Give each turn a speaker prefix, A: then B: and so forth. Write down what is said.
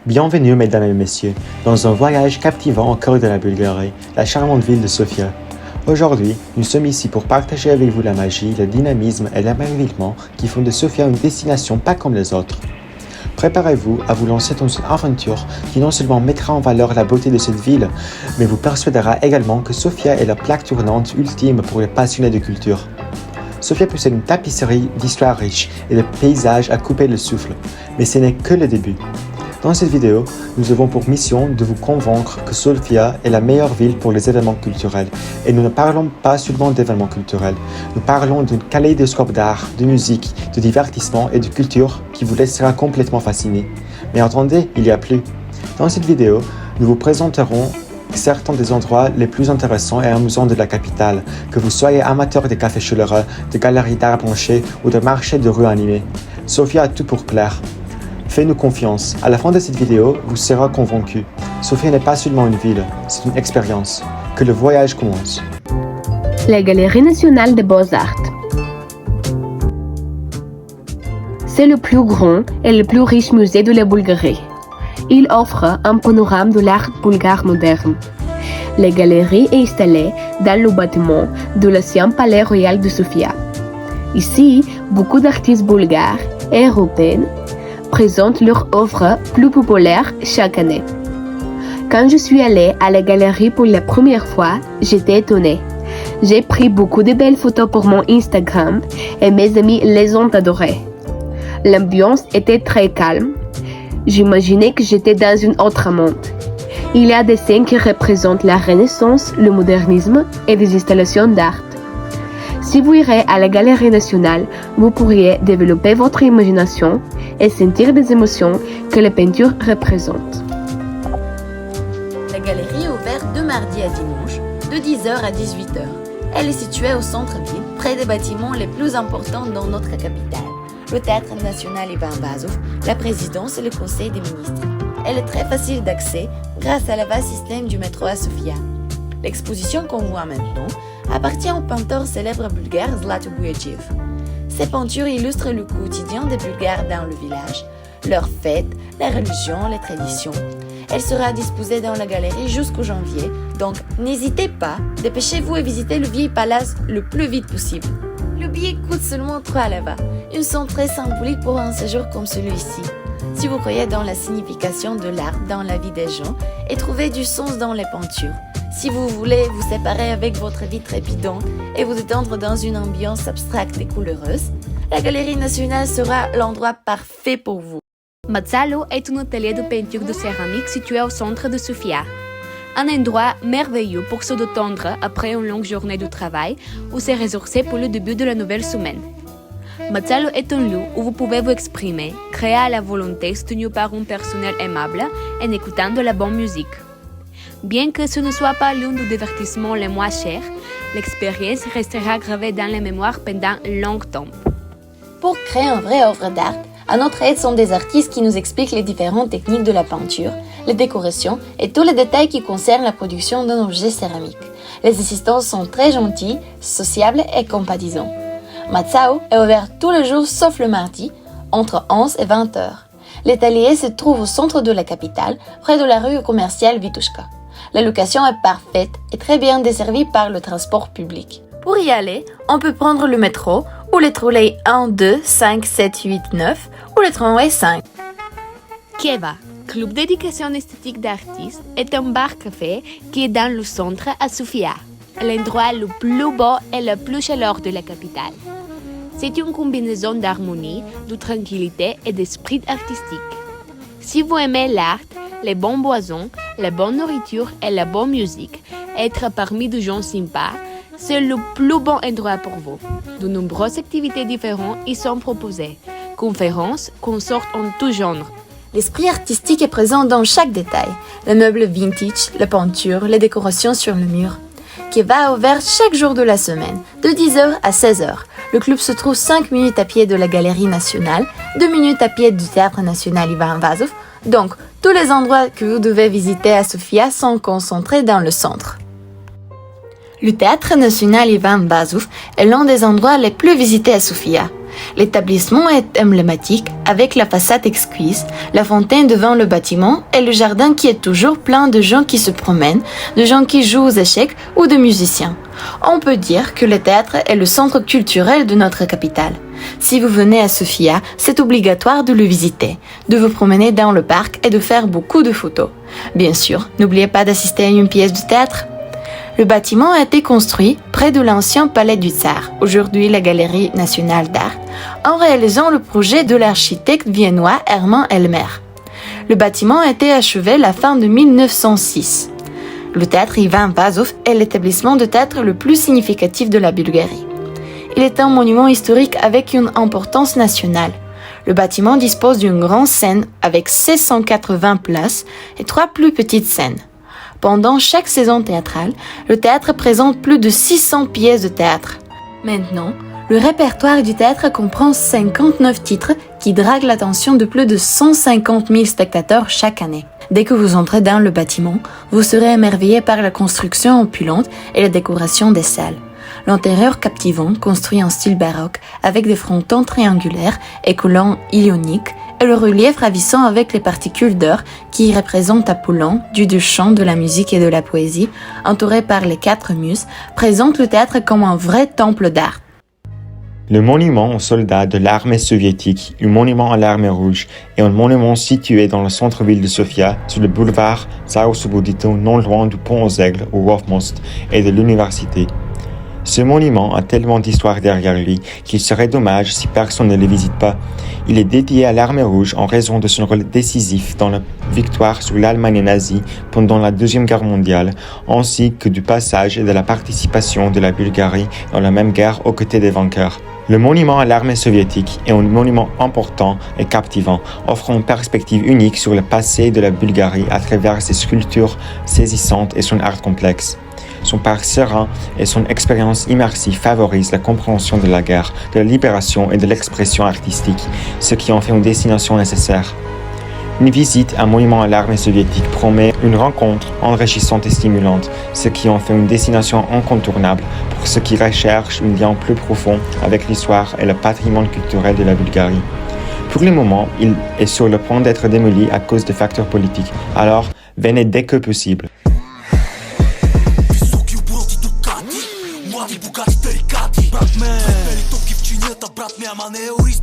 A: Bienvenue, mesdames et messieurs, dans un voyage captivant au cœur de la Bulgarie, la charmante ville de Sofia. Aujourd'hui, nous sommes ici pour partager avec vous la magie, le dynamisme et l'émerveillement qui font de Sofia une destination pas comme les autres. Préparez-vous à vous lancer dans une aventure qui non seulement mettra en valeur la beauté de cette ville, mais vous persuadera également que Sofia est la plaque tournante ultime pour les passionnés de culture. Sofia possède une tapisserie d'histoires riches et de paysages à couper le souffle, mais ce n'est que le début. Dans cette vidéo, nous avons pour mission de vous convaincre que Sofia est la meilleure ville pour les événements culturels. Et nous ne parlons pas seulement d'événements culturels, nous parlons d'un kaléidoscope d'art, de musique, de divertissement et de culture qui vous laissera complètement fasciné. Mais attendez, il y a plus. Dans cette vidéo, nous vous présenterons certains des endroits les plus intéressants et amusants de la capitale, que vous soyez amateur des cafés chaleureux, de galeries d'art plancher ou de marchés de rue animés. Sofia a tout pour plaire. Faites-nous confiance. À la fin de cette vidéo, vous serez convaincu. Sofia n'est pas seulement une ville, c'est une expérience. Que le voyage commence.
B: La Galerie nationale des beaux-arts. C'est le plus grand et le plus riche musée de la Bulgarie. Il offre un panorama de l'art bulgare moderne. La galerie est installée dans le bâtiment de l'ancien palais royal de Sofia. Ici, beaucoup d'artistes bulgares et européens présentent leurs œuvres plus populaires chaque année. Quand je suis allée à la galerie pour la première fois, j'étais étonnée. J'ai pris beaucoup de belles photos pour mon Instagram et mes amis les ont adorées. L'ambiance était très calme. J'imaginais que j'étais dans un autre monde. Il y a des scènes qui représentent la Renaissance, le modernisme et des installations d'art. Si vous irez à la Galerie nationale, vous pourriez développer votre imagination et sentir des émotions que les peintures représentent.
C: La galerie est ouverte de mardi à dimanche, de 10h à 18h. Elle est située au centre-ville, près des bâtiments les plus importants dans notre capitale. Le Théâtre national Ivan Vazov, la présidence et le conseil des ministres. Elle est très facile d'accès grâce à la vaste système du métro à Sofia. L'exposition qu'on voit maintenant appartient au peintre célèbre bulgare Zlato Bouyadjiv. Ces peintures illustrent le quotidien des Bulgares dans le village, leurs fêtes, les religions, les traditions. Elle sera disposée dans la galerie jusqu'au janvier, donc n'hésitez pas, dépêchez-vous et visitez le vieil palace le plus vite possible. Le billet coûte seulement 3 leva, une somme très symbolique pour un séjour comme celui-ci. Si vous croyez dans la signification de l'art dans la vie des gens et trouvez du sens dans les peintures, si vous voulez vous séparer avec votre vie trépidante et vous détendre dans une ambiance abstracte et couleureuse, la Galerie nationale sera l'endroit parfait pour vous.
D: Mazzalo est un atelier de peinture de céramique situé au centre de Sofia. Un endroit merveilleux pour se détendre après une longue journée de travail ou se ressourcer pour le début de la nouvelle semaine. Mazzalo est un lieu où vous pouvez vous exprimer, créer à la volonté soutenu par un personnel aimable en écoutant de la bonne musique. Bien que ce ne soit pas l'un des divertissements les moins chers, l'expérience restera gravée dans les mémoires pendant longtemps.
C: Pour créer une vraie œuvre d'art, à notre aide sont des artistes qui nous expliquent les différentes techniques de la peinture, les décorations et tous les détails qui concernent la production d'un objet céramique. Les assistants sont très gentils, sociables et compatissants. Mazzao est ouvert tous les jours sauf le mardi, entre 11 et 20 heures. L'atelier se trouve au centre de la capitale, près de la rue commerciale Vitushka. La location est parfaite et très bien desservie par le transport public. Pour y aller, on peut prendre le métro ou les trolleys 1, 2, 5, 7, 8, 9 ou le tramway 5.
D: Keva, club d'éducation esthétique d'artistes, est un bar-café qui est dans le centre à Sofia, l'endroit le plus beau et le plus chaleureux de la capitale. C'est une combinaison d'harmonie, de tranquillité et d'esprit artistique. Si vous aimez l'art, les bonnes boissons, la bonne nourriture et la bonne musique, être parmi des gens sympas, c'est le plus bon endroit pour vous. De nombreuses activités différentes y sont proposées. Conférences, concerts en tout genre.
C: L'esprit artistique est présent dans chaque détail. Les meubles vintage, les peintures, les décorations sur le mur. Keva est ouvert chaque jour de la semaine, de 10h à 16h. Le club se trouve 5 minutes à pied de la Galerie nationale, 2 minutes à pied du Théâtre national Ivan Vazov. Donc, tous les endroits que vous devez visiter à Sofia sont concentrés dans le centre. Le Théâtre national Ivan Vazov est l'un des endroits les plus visités à Sofia. L'établissement est emblématique avec la façade exquise, la fontaine devant le bâtiment et le jardin qui est toujours plein de gens qui se promènent, de gens qui jouent aux échecs ou de musiciens. On peut dire que le théâtre est le centre culturel de notre capitale. Si vous venez à Sofia, c'est obligatoire de le visiter, de vous promener dans le parc et de faire beaucoup de photos. Bien sûr, n'oubliez pas d'assister à une pièce de théâtre. Le bâtiment a été construit près de l'ancien palais du Tsar, aujourd'hui la Galerie nationale d'art, en réalisant le projet de l'architecte viennois Hermann Elmer. Le bâtiment a été achevé à la fin de 1906. Le théâtre Ivan Vazov est l'établissement de théâtre le plus significatif de la Bulgarie. Il est un monument historique avec une importance nationale. Le bâtiment dispose d'une grande scène avec 680 places et 3 plus petites scènes. Pendant chaque saison théâtrale, le théâtre présente plus de 600 pièces de théâtre. Maintenant, le répertoire du théâtre comprend 59 titres qui draguent l'attention de plus de 150 000 spectateurs chaque année. Dès que vous entrez dans le bâtiment, vous serez émerveillé par la construction opulente et la décoration des salles. L'intérieur captivant, construit en style baroque, avec des frontons triangulaires et colonnes ioniques, et le relief ravissant avec les particules d'or qui représentent Apollon, dieu du chant, de la musique et de la poésie, entouré par les 4 muses, présente le théâtre comme un vrai temple d'art.
A: Le monument aux soldats de l'armée soviétique, un monument à l'armée rouge et un monument situé dans le centre-ville de Sofia, sur le boulevard Zaosobodito, non loin du pont aux Aigles, au Wolfmost, et de l'université. Ce monument a tellement d'histoire derrière lui qu'il serait dommage si personne ne le visite pas. Il est dédié à l'armée rouge en raison de son rôle décisif dans la victoire sur l'Allemagne nazie pendant la Deuxième Guerre mondiale, ainsi que du passage et de la participation de la Bulgarie dans la même guerre aux côtés des vainqueurs. Le monument à l'armée soviétique est un monument important et captivant, offrant une perspective unique sur le passé de la Bulgarie à travers ses sculptures saisissantes et son art complexe. Son parc serein et son expérience immersive favorisent la compréhension de la guerre, de la libération et de l'expression artistique, ce qui en fait une destination nécessaire. Une visite à un monument à l'armée soviétique promet une rencontre enrichissante et stimulante, ce qui en fait une destination incontournable pour ceux qui recherchent un lien plus profond avec l'histoire et le patrimoine culturel de la Bulgarie. Pour le moment, il est sur le point d'être démoli à cause de facteurs politiques, alors venez dès que possible.
E: Брат ме, топки в чинията, брат ми, ама не е юрист,